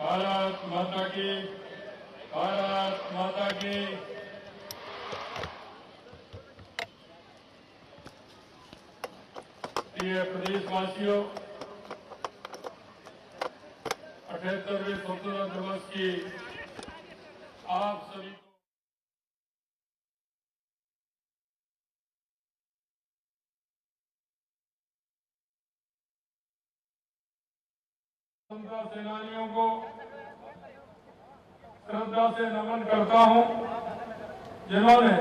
भारत माता की, भारत माता की। प्रिय प्रदेशवासियों, 78वें स्वतंत्रता दिवस की आप सभी को स्वतंत्रता सेनानियों को श्रद्धा से नमन करता हूं, जिन्होंने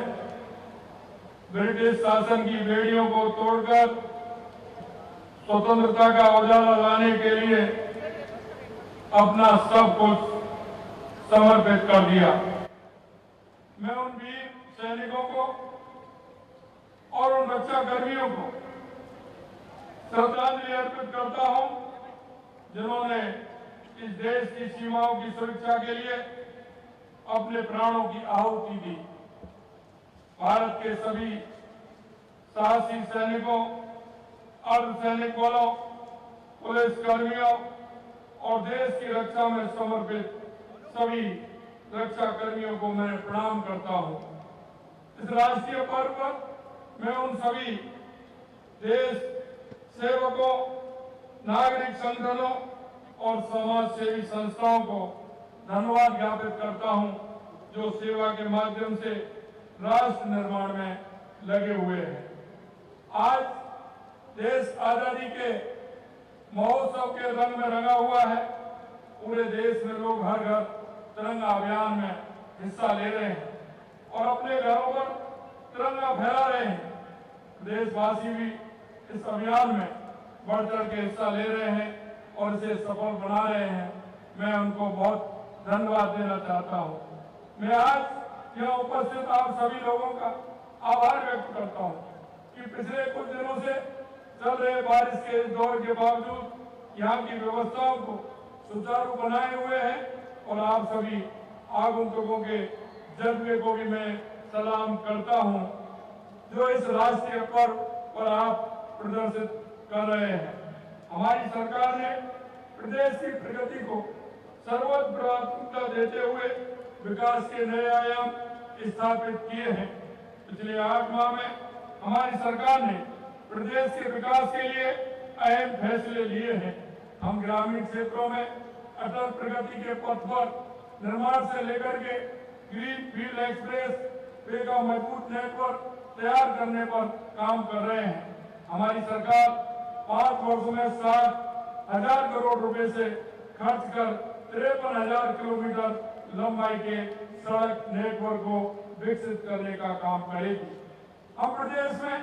ब्रिटिश शासन की बेड़ियों को तोड़कर स्वतंत्रता का उजाला लाने के लिए अपना सब कुछ समर्पित कर दिया। मैं उन वीर सैनिकों को और उन रक्षा कर्मियों को श्रद्धांजलि अर्पित करता हूं, जिन्होंने इस देश की सीमाओं की सुरक्षा के लिए अपने प्राणों की आहुति दी। भारत के सभी साहसी सैनिकों, अर्धसैनिक बलों, पुलिस कर्मियों और देश की रक्षा में समर्पित सभी रक्षा कर्मियों को मैं प्रणाम करता हूं। इस राष्ट्रीय पर्व पर मैं उन सभी देश सेवकों, नागरिक संगठनों और समाज सेवी संस्थाओं को धन्यवाद ज्ञापित करता हूं, जो सेवा के माध्यम से राष्ट्र निर्माण में लगे हुए हैं। आज देश आजादी के महोत्सव के रंग में रंगा हुआ है। पूरे देश में लोग हर घर तिरंगा अभियान में हिस्सा ले रहे हैं और अपने घरों पर तिरंगा फहरा रहे हैं। देशवासी भी इस अभियान में बढ़ चढ़ के हिस्सा ले रहे हैं और इसे सफल बना रहे हैं। मैं उनको बहुत धन्यवाद देना चाहता हूं। मैं आज यहाँ उपस्थित आप सभी लोगों का आभार व्यक्त करता हूं कि पिछले कुछ दिनों से चल रहे बारिश के दौर के बावजूद यहाँ की व्यवस्थाओं को सुचारू बनाए हुए हैं और आप सभी आगंतुकों के जज्बे को भी मैं सलाम करता हूं, जो इस राष्ट्रीय पर्व पर आप प्रदर्शित कर रहे हैं। हमारी सरकार ने प्रदेश की प्रगति को सर्वोच्च प्राथमिकता देते हुए विकास के नए आयाम स्थापित किए हैं। पिछले 8 माह में हमारी सरकार ने प्रदेश के विकास के लिए अहम फैसले लिए हैं। हम ग्रामीण क्षेत्रों में अटल प्रगति के पथ पर निर्माण से लेकर के ग्रीन फील्ड एक्सप्रेस वे का मजबूत नेटवर्क तैयार करने पर काम कर रहे हैं। हमारी सरकार 5 वर्षों में 60,000 करोड़ रुपए से खर्च कर 53,000 किलोमीटर लंबाई के सड़क नेटवर्क को विकसित करने का काम करेगी। हम प्रदेश में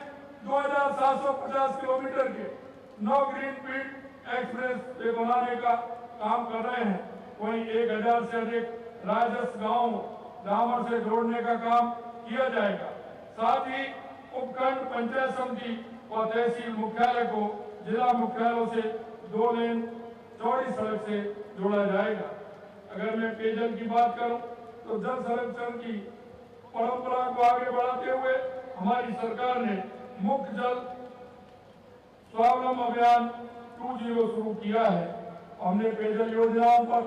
2,750 किलोमीटर के 9 ग्रीन फील्ड एक्सप्रेस वे बनाने का काम कर रहे हैं। वहीं 1,000 से अधिक राजस्व गांव डामर से जोड़ने का काम किया जाएगा। साथ ही उपखंड पंचायत समिति व तहसील मुख्यालय को जिला मुख्यालयों से 2 लेन चौड़ी सड़क से जोड़ा जाएगा। अगर मैं पेयजल की बात करूं तो जल संरक्षण की परंपरा को आगे बढ़ाते हुए हमारी सरकार ने मुख्य जल स्वावलंबन अभियान 2.0 शुरू किया है। हमने पेयजल योजनाओं पर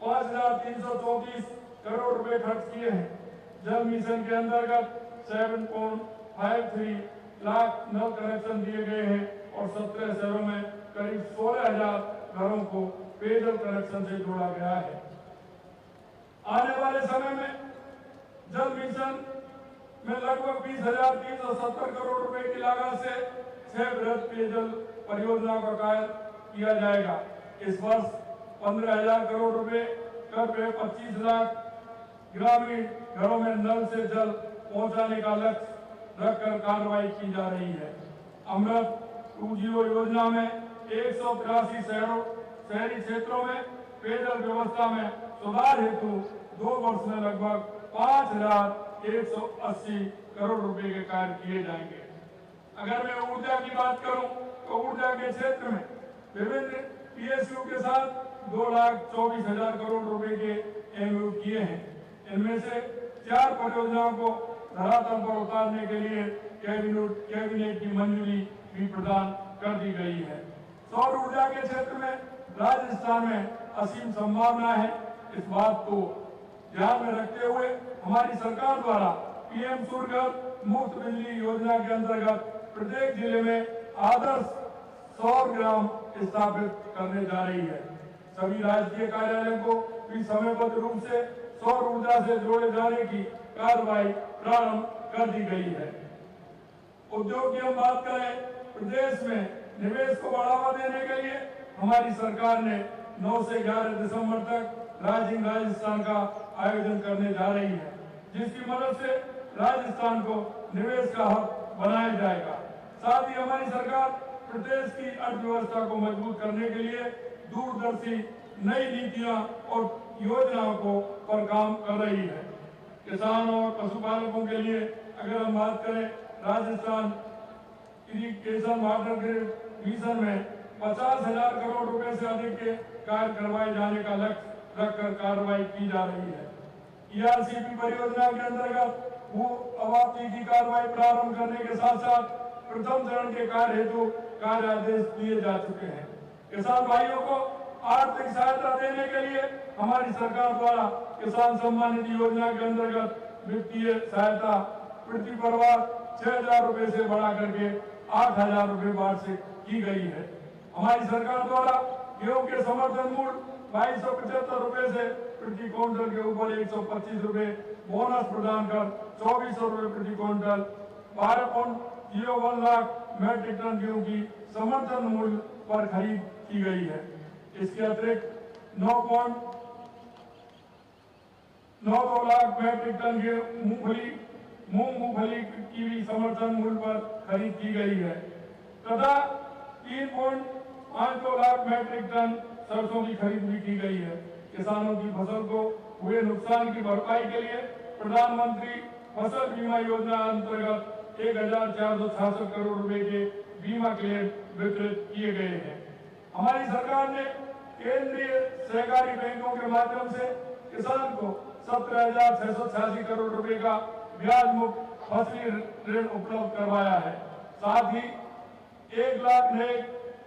5,334 करोड़ रुपए खर्च किए हैं। जल मिशन के अंतर्गत 7.53 लाख नल कनेक्शन दिए गए हैं और 17 शहरों में करीब 16,000 घरों को पेयजल कनेक्शन से जोड़ा गया है। आने वाले समय में जल मिशन में लगभग 20,370 करोड़ रुपए की लागत से 6 बृहद पेयजल परियोजनाओं का कार्य किया जाएगा। इस वर्ष 15,000 करोड़ रुपए कर 25 लाख ग्रामीण घरों में नल से जल पहुंचाने का लक्ष्य रखकर कार्रवाई की जा रही है। अमृत 2.0 योजना में 183 शहरी क्षेत्रों में पेयजल व्यवस्था में सुधार हेतु 2 वर्ष में लगभग 5,180 करोड़ रुपए के कार्य किए जाएंगे। अगर मैं ऊर्जा की बात करूं तो ऊर्जा के क्षेत्र में विभिन्न पीएसयू के साथ 2,24,000 करोड़ रुपए के एमओयू किए हैं। इनमें से 4 परियोजनाओं को धरातल पर उतारने के लिए कैबिनेट की मंजूरी भी प्रदान कर दी गई है। सौर ऊर्जा के क्षेत्र में राजस्थान में असीम संभावना है। इस बात को ध्यान में रखते हुए हमारी सरकार द्वारा पीएम सूर्यघर मुफ्त बिजली योजना के अंतर्गत प्रत्येक जिले में आदर्श सौर ग्राम स्थापित करने जा रही है। सभी राजकीय कार्यालयों को भी समयबद्ध रूप से सौर ऊर्जा से जोड़े जाने की कार्रवाई प्रारंभ कर दी गई है। उद्योग की हम बात करें, प्रदेश में निवेश को बढ़ावा देने के लिए हमारी सरकार ने 9 से 11 दिसंबर तक राइजिंग राजस्थान का आयोजन करने जा रही है, जिसकी मदद से राजस्थान को निवेश का हब बनाया जाएगा। साथ ही हमारी सरकार प्रदेश की अर्थव्यवस्था को मजबूत करने के लिए दूरदर्शी नई नीतियां और योजनाओं को पर काम कर रही है। किसानों और पशुपालकों के लिए अगर हम बात करें, Rajasthan irrigation water grid mission में 50,000 करोड़ रुपए से अधिक के कार्य करवाए जाने का लक्ष्य रखकर कार्रवाई की जा रही है। ईआरसीपी परियोजना के अंतर्गत भू अवाप्ति की कार्रवाई प्रारंभ करने के साथ साथ प्रथम चरण के कार्य हेतु कार्य आदेश दिए जा चुके हैं। किसान भाइयों को आर्थिक सहायता देने के लिए हमारी सरकार द्वारा किसान सम्मान निधि योजना के अंतर्गत वित्तीय सहायता प्रति परिवार 6,000 रुपए से बढ़ा करके 8,000 रुपए वार्षिक की गई है। हमारी सरकार द्वारा गेहूं के समर्थन मूल्य 2275 रुपए से प्रति क्विंटल के ऊपर 125 रुपए बोनस प्रदान कर 2400 रुपए प्रति क्विंटल 12.01 लाख मैट्रिक टन गेहूं की समर्थन मूल्य पर खरीद की गई है। इसके अतिरिक्त 9.92 लाख मैट्रिक टन मूंगफली की भी समर्थन मूल्य पर खरीद की गई है तथा 3.52 लाख मैट्रिक टन सरसों की खरीद भी की गई है। किसानों की फसल को हुए नुकसान की भरपाई के लिए प्रधानमंत्री फसल बीमा योजना अंतर्गत 1,466 करोड़ रुपए के बीमा क्लेम वितरित किए गए हैं। हमारी सरकार ने केंद्रीय सहकारी बैंकों के माध्यम से किसान को 17,686 करोड़ रुपए का ब्याज मुक्त फसली ऋण उपलब्ध करवाया है। साथ ही 1 लाख नए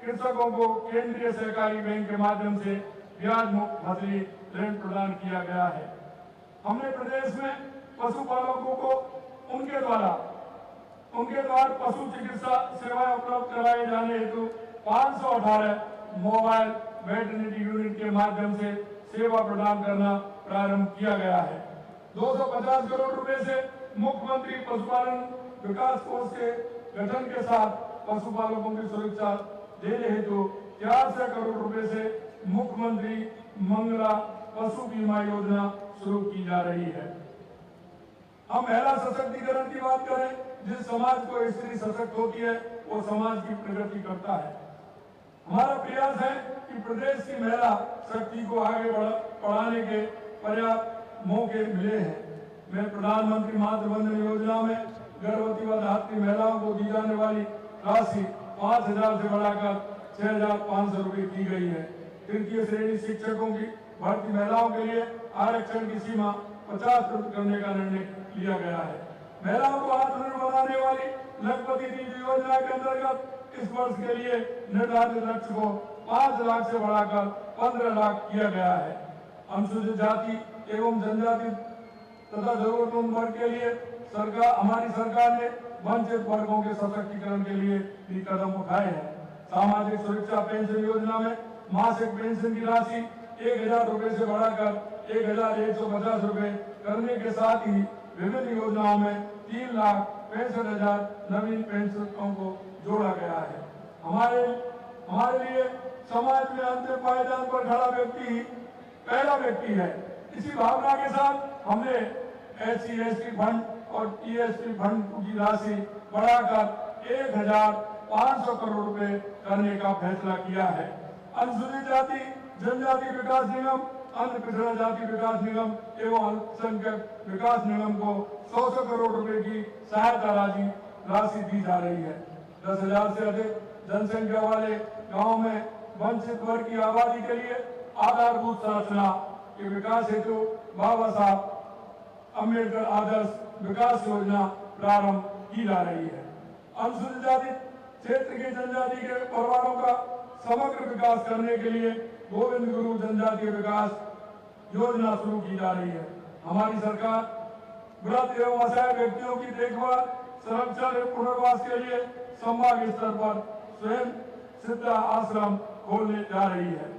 कृषकों को केंद्रीय सहकारी बैंक के माध्यम से ब्याज मुक्त फसली ऋण प्रदान किया गया है। हमने प्रदेश में पशुपालकों को उनके द्वारा पशु चिकित्सा सेवाएं उपलब्ध कराए जाने हेतु 518 मोबाइल वेटरनरी यूनिट के माध्यम से सेवा प्रदान करना प्रारंभ किया गया है। 250 करोड़ रुपए से मुख्यमंत्री पशुपालन विकास कोष के गठन के साथ पशुपालकों की सुरक्षा देने हेतु 400 करोड़ रुपए से मुख्यमंत्री मंगला पशु बीमा योजना शुरू की जा रही है। हम महिला सशक्तिकरण की बात करें, जिस समाज को स्त्री सशक्त होती है वो समाज की प्रगति करता है। हमारा प्रयास है कि प्रदेश की महिला शक्ति को आगे बढ़ाने के पर्याप्त मौके मिले हैं। मैं प्रधानमंत्री मातृवंदना योजना में गर्भवती व धात्री महिलाओं को दी जाने वाली राशि 5,000 से बढ़ाकर 6,500 रुपए की गई है। तृतीय श्रेणी शिक्षकों की भर्ती महिलाओं के लिए आरक्षण की सीमा 50% करने का निर्णय लिया गया है। महिलाओं को आत्मनिर्भर बनाने वाली लखपति दीदी योजना के अंतर्गत इस वर्ष के लिए निर्धारित लक्ष्य को 5 लाख से बढ़ाकर 15 लाख किया गया है। अनुसूचित जाति एवं जनजाति तथा जरूरतमंद वर्ग के लिए हमारी सरकार ने वंचित वर्गों के सशक्तिकरण के लिए भी कदम उठाए हैं। सामाजिक सुरक्षा पेंशन योजना में मासिक पेंशन की राशि 1,000 रुपए से बढ़ाकर 1,150 रुपए करने के साथ ही विभिन्न योजनाओं में 3,65,000 नवीन पेंशनों को जोड़ा गया है। हमारे लिए समाज में अंतिम पायदान पर खड़ा व्यक्ति ही पहला व्यक्ति है। इसी भावना के साथ हमने SC/ST फंड और TSP फंड की राशि बढ़ाकर 1,500 करोड़ रुपए करने का फैसला किया है। अनुसूचित जाति जनजाति विकास निगम, अन्य पिछड़ा जाति विकास निगम एवं अल्पसंख्यक विकास निगम को 100 करोड़ रुपए की सहायता राशि दी जा रही है। 10,000 से अधिक जनसंख्या वाले गांव में वंचित वर्ग की आबादी के लिए आधारभूत संरचना के विकास हेतु बाबा साहब अम्बेडकर आदर्श विकास योजना प्रारंभ की जा रही है। अनुसूचित जाति क्षेत्र के जनजाति के परिवारों का समग्र विकास करने के लिए गोविंद गुरु जनजातीय विकास योजना शुरू की जा रही है। हमारी सरकार वृद्ध एवं असहाय व्यक्तियों की देखभाल, संरक्षण एवं पुनर्वास के लिए संभाग स्तर पर स्वयं सिद्ध आश्रम खोलने जा रही है।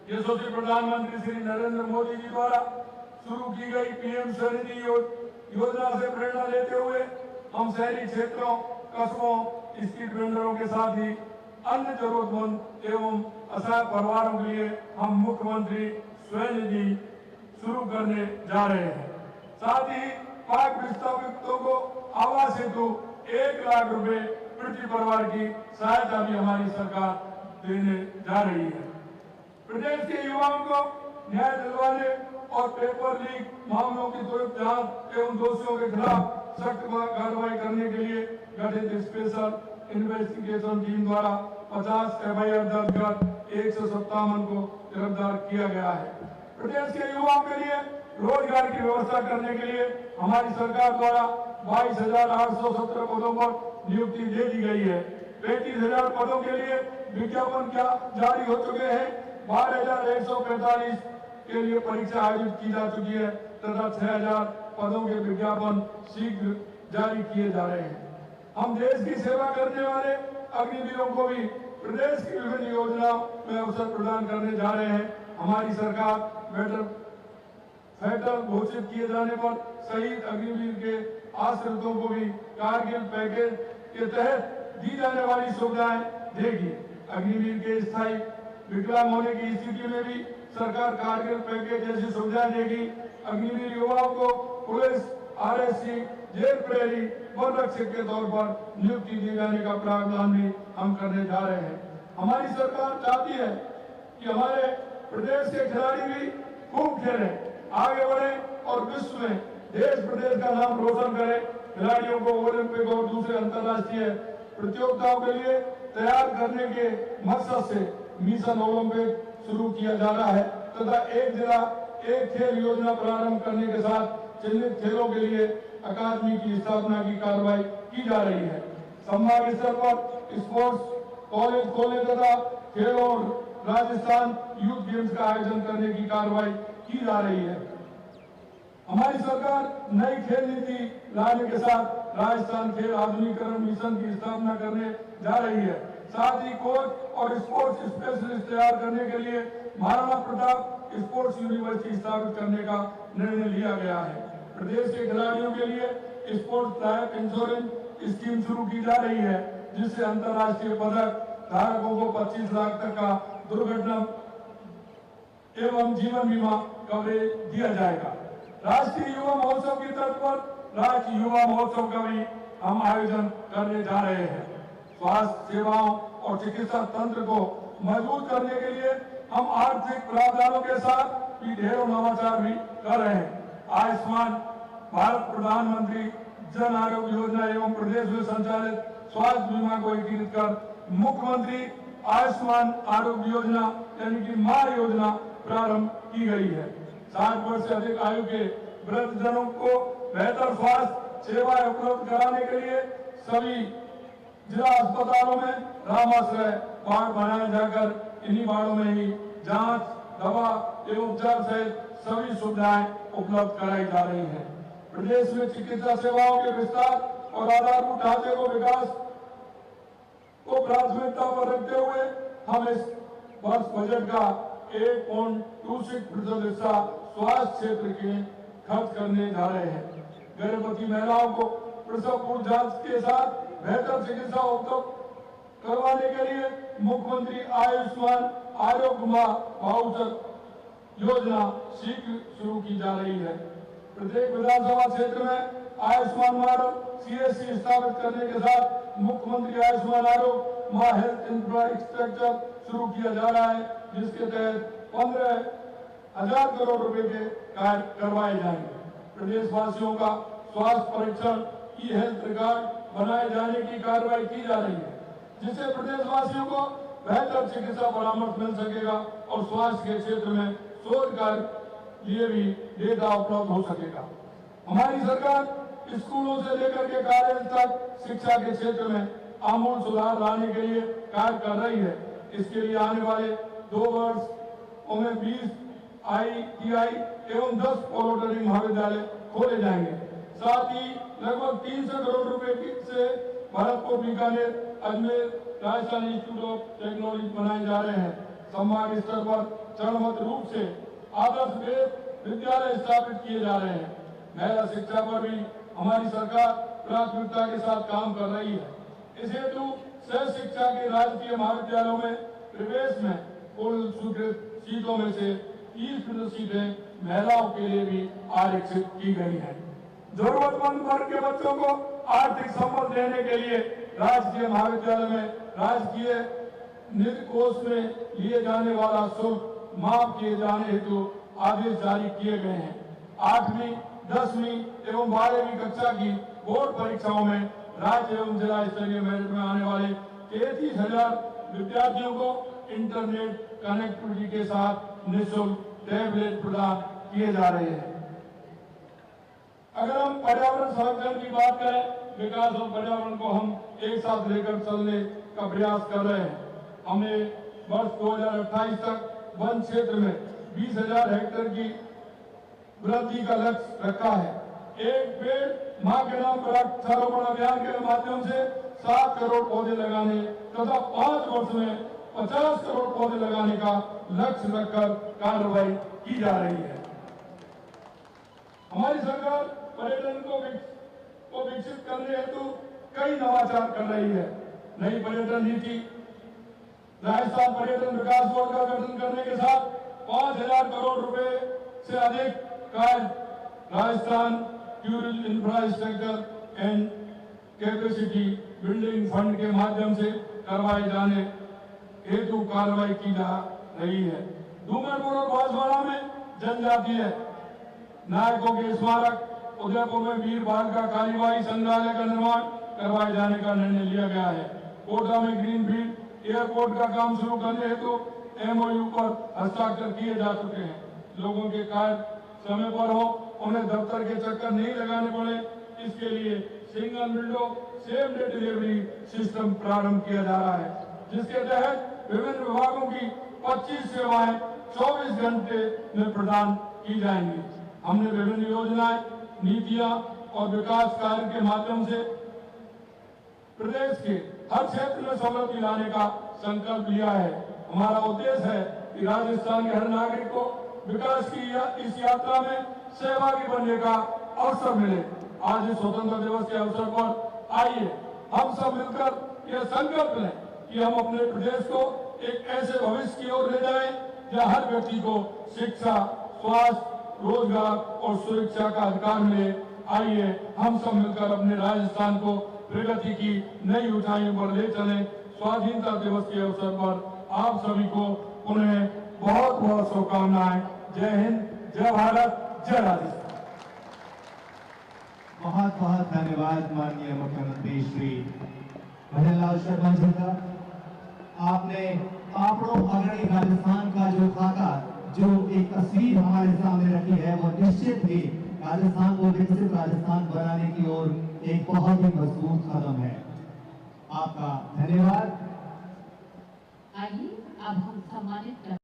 यशस्वी प्रधानमंत्री श्री नरेंद्र मोदी जी द्वारा शुरू की गई पीएम स्वनिधि योजना से प्रेरणा लेते हुए हम शहरी क्षेत्रों, कस्बों, स्ट्रीट वेंडरों के साथ ही अन्य जरूरतमंद एवं असहाय परिवारों के लिए हम मुख्यमंत्री स्वनिधि शुरू करने जा रहे हैं। साथ ही पाक विस्थापितों को आवास हेतु 1 लाख रुपए प्रति परिवार की सहायता भी हमारी सरकार देने जा रही है। प्रदेश के युवाओं को न्याय दिलवाने और पेपर लीक मामलों की त्वरित जांच एवं दोषियों के खिलाफ सख्त कार्रवाई करने के लिए गठित स्पेशल इन्वेस्टिगेशन टीम द्वारा 50 FIR दर्ज कर 157 को गिरफ्तार किया गया है। प्रदेश के युवाओं के लिए रोजगार की व्यवस्था करने के लिए हमारी सरकार द्वारा 22,817 पदों पर नियुक्ति दे दी गई है। 35,000 पदों के लिए विज्ञापन जारी हो चुके हैं। 12,145 के लिए परीक्षा आयोजित की जा चुकी है तथा 6,000 पदों के विज्ञापन शीघ्र जारी किए जा रहे हैं। हम देश की सेवा करने वाले अग्निवीरों को भी प्रदेश की विभिन्न योजनाओं में अवसर प्रदान करने जा रहे हैं। हमारी सरकार फेडरल घोषित किए जाने पर शहीद अग्निवीर के आश्रितों को भी कारगिल पैकेज के तहत दी जाने वाली सुविधाएं देगी। अग्निवीर के स्थायी विकलांग होने की स्थिति में भी सरकार कारगिल पैकेज जैसी सुविधाएं देगी। अग्निवीर युवाओं को पुलिस, RSC, जेल प्रहरी, वन रक्षक के तौर पर नियुक्ति दिए जाने का प्रावधान भी हम करने जा रहे हैं। हमारी सरकार चाहती है कि हमारे प्रदेश के खिलाड़ी भी खूब खेलें, आगे बढ़े और विश्व में देश प्रदेश का नाम रोशन करें। खिलाड़ियों को ओलंपिक और दूसरे अंतर्राष्ट्रीय प्रतियोगिताओं के लिए तैयार करने के मकसद से मिशन ओलंपिक शुरू किया जा रहा है तथा एक जिला एक खेल योजना प्रारंभ करने के साथ चिन्हित खेलों के लिए अकादमी की स्थापना की कार्रवाई की जा रही है। संभाग स्तर पर स्पोर्ट्स कॉलेज खोलने तथा खेलों और राजस्थान यूथ गेम्स का आयोजन करने की कार्रवाई की जा रही है। हमारी सरकार नई खेल नीति लाने के साथ राजस्थान खेल आधुनिकीकरण मिशन की स्थापना करने जा रही है। साथ ही कोच और स्पोर्ट्स स्पेशलिस्ट तैयार करने के लिए महाराणा प्रताप स्पोर्ट्स यूनिवर्सिटी स्थापित करने का निर्णय लिया गया है। प्रदेश के खिलाड़ियों के लिए स्पोर्ट्स लाइफ इंश्योरेंस स्कीम शुरू की जा रही है, जिससे अंतर्राष्ट्रीय पदक धारकों को 25 लाख तक का दुर्घटना एवं जीवन बीमा कवरेज दिया जाएगा। राष्ट्रीय युवा महोत्सव की तर्ज पर राज्य युवा महोत्सव का भी हम आयोजन करने जा रहे हैं। स्वास्थ्य सेवाओं और चिकित्सा तंत्र को मजबूत करने के लिए हम आर्थिक प्रावधानों के साथ भी ढेरों नवाचार भी कर रहे हैं। आयुष्मान भारत प्रधानमंत्री जन आरोग्य योजना एवं प्रदेश में संचालित स्वास्थ्य बीमा को एकीकृत कर मुख्यमंत्री आयुष्मान आरोग्य योजना यानी कि मां योजना प्रारंभ की गई है। 60 वर्ष से अधिक आयु के वृद्धजनों को बेहतर स्वास्थ्य सेवाएं उपलब्ध कराने के लिए सभी जिला अस्पतालों में रामाश्रय वार्ड बनाए जाकर इन्हीं वार्डों में ही जांच, दवा एवं उपचार सहित सभी सुविधाएं उपलब्ध कराई जा रही हैं। प्रदेश में चिकित्सा सेवाओं के विस्तार और आधारभूत ढांचे को विकास को प्राथमिकता पर रखते हुए हम इस वर्ष बजट का 1.26% हिस्सा स्वास्थ्य क्षेत्र के खर्च करने जा रहे हैं। गर्भवती महिलाओं को प्रसव पूर्व जांच के साथ बेहतर चिकित्सा उपलब्ध करवाने के लिए मुख्यमंत्री आयुष्मान आरोग्य मां वाउचर योजना शीघ्र शुरू की जा रही है। प्रत्येक विधानसभा क्षेत्र में आयुष्मान मॉडल CSC स्थापित करने के साथ मुख्यमंत्री आयुष्मान आरोग्य मां हेल्थ इंफ्रास्ट्रक्चर शुरू किया जा रहा है, जिसके तहत 15,000 करोड़ रुपए के कार्य करवाए जाएंगे। प्रदेशवासियों का स्वास्थ्य परीक्षण की हेल्थ रिकॉर्ड बनाए जाने की कार्रवाई की जा रही है, जिससे प्रदेशवासियों को बेहतर चिकित्सा परामर्श मिल सकेगा और स्वास्थ्य के क्षेत्र में शोध कार्य लिए भी डेटा उपलब्ध हो सकेगा। हमारी सरकार स्कूलों से लेकर के कॉलेज तक शिक्षा के क्षेत्र में आमूल सुधार लाने के लिए कार्य कर रही है। इसके लिए आने वाले 2 वर्ष उनमें 20 ITI एवं 10 पॉलिटेक्निक महाविद्यालय खोले जाएंगे। साथ ही लगभग 300 करोड़ रुपए से Bharatpur, Bikaner, Ajmer, Rajasthan institute of technology बनाए जा रहे हैं। संभाग स्तर पर चरणबद्ध रूप से आदर्श विद्यालय स्थापित किए जा रहे हैं। महिला शिक्षा पर भी हमारी सरकार प्राथमिकता के साथ काम कर रही है। इस हेतु सह शिक्षा के राजकीय महाविद्यालयों में प्रवेश में कुल स्वीकृत सीटों में से 30% सीटें महिलाओं के लिए भी आरक्षित की गई हैं। जरूरतमंद वर्ग के बच्चों को आर्थिक संबल देने के लिए राजकीय महाविद्यालय में राजकीय निधि कोष में लिए जाने वाला शुल्क माफ किए जाने हेतु आदेश जारी किए गए हैं। 8वीं, 10वीं एवं 12वीं कक्षा की बोर्ड परीक्षाओं में राज्य एवं जिला स्तरीय मेरिट में आने वाले 33,000 विद्यार्थियों को इंटरनेट कनेक्टिविटी के साथ निःशुल्क टैबलेट प्रदान किए जा रहे हैं। अगर हम पर्यावरण संरक्षण की बात करें, विकास और पर्यावरण को हम एक साथ लेकर चलने का प्रयास कर रहे हैं। हमने वर्ष 2028 तक वन क्षेत्र में 20,000 हेक्टेयर की वृद्धि का लक्ष्य रखा है। एक पेड़ मां के नाम पर वृक्षारोपण अभियान के माध्यम से 7 करोड़ पौधे लगाने तथा 5 वर्ष में 50 करोड़ पौधे लगाने का लक्ष्य रखकर कार्रवाई की जा रही है। हमारी सरकार पर्यटन को विकसित करने हेतु कई नवाचार कर रही है। नई पर्यटन नीति, राजस्थान पर्यटन विकास बोर्ड का गठन करने के साथ 5,000 करोड़ रुपए से अधिक कार्य Rajasthan tourism infrastructure and capacity building fund के माध्यम से करवाए जाने हेतु कार्रवाई की जा रही है। डूंगरपुर और बांसवाड़ा में जनजातीय नायकों के स्मारक, उदयपुर में वीर बालिका कालीबाई संग्रहालय का निर्माण करवाए जाने का निर्णय लिया गया है। कोटा में ग्रीनफील्ड एयरपोर्ट का काम शुरू करने हेतु MOU पर हस्ताक्षर किए जा चुके हैं। लोगों के कार्य समय पर हो, उन्हें दफ्तर के चक्कर नहीं लगाने पड़े, इसके लिए single window same day delivery system प्रारंभ किया जा रहा है, जिसके तहत विभिन्न विभागों की 25 सेवाएं 24 घंटे में प्रदान की जाएंगी। हमने विभिन्न योजनाएं, नीतियां और विकास कार्य के माध्यम से प्रदेश के हर क्षेत्र में समृद्धि लाने का संकल्प लिया है। हमारा उद्देश्य है कि राजस्थान के हर नागरिक को विकास की इस यात्रा में सहभागी बनने का अवसर मिले। आज इस स्वतंत्रता दिवस के अवसर पर आइए हम सब मिलकर यह संकल्प लें कि हम अपने प्रदेश को एक ऐसे भविष्य की ओर ले जाएं जहां हर व्यक्ति को शिक्षा, स्वास्थ्य, रोजगार और सुरक्षा का अधिकार मिले। आइए हम सब मिलकर अपने राजस्थान को प्रगति की नई ऊंचाइयों पर ले चलें। स्वाधीनता दिवस के अवसर पर आप सभी को पुनः बहुत बहुत शुभकामनाएं। जय हिंद, जय भारत, जय राजस्थान। बहुत बहुत धन्यवाद माननीय मुख्यमंत्री श्री भजनलाल शर्मा जी का। आपने पापड़ों अग्रणी राजस्थान का जो खाका, जो एक तस्वीर हमारे सामने रखी है, वो निश्चित ही राजस्थान को विकसित राजस्थान बनाने की ओर एक बहुत ही मजबूत कदम है। आपका धन्यवाद। आइए अब हम सम्मानित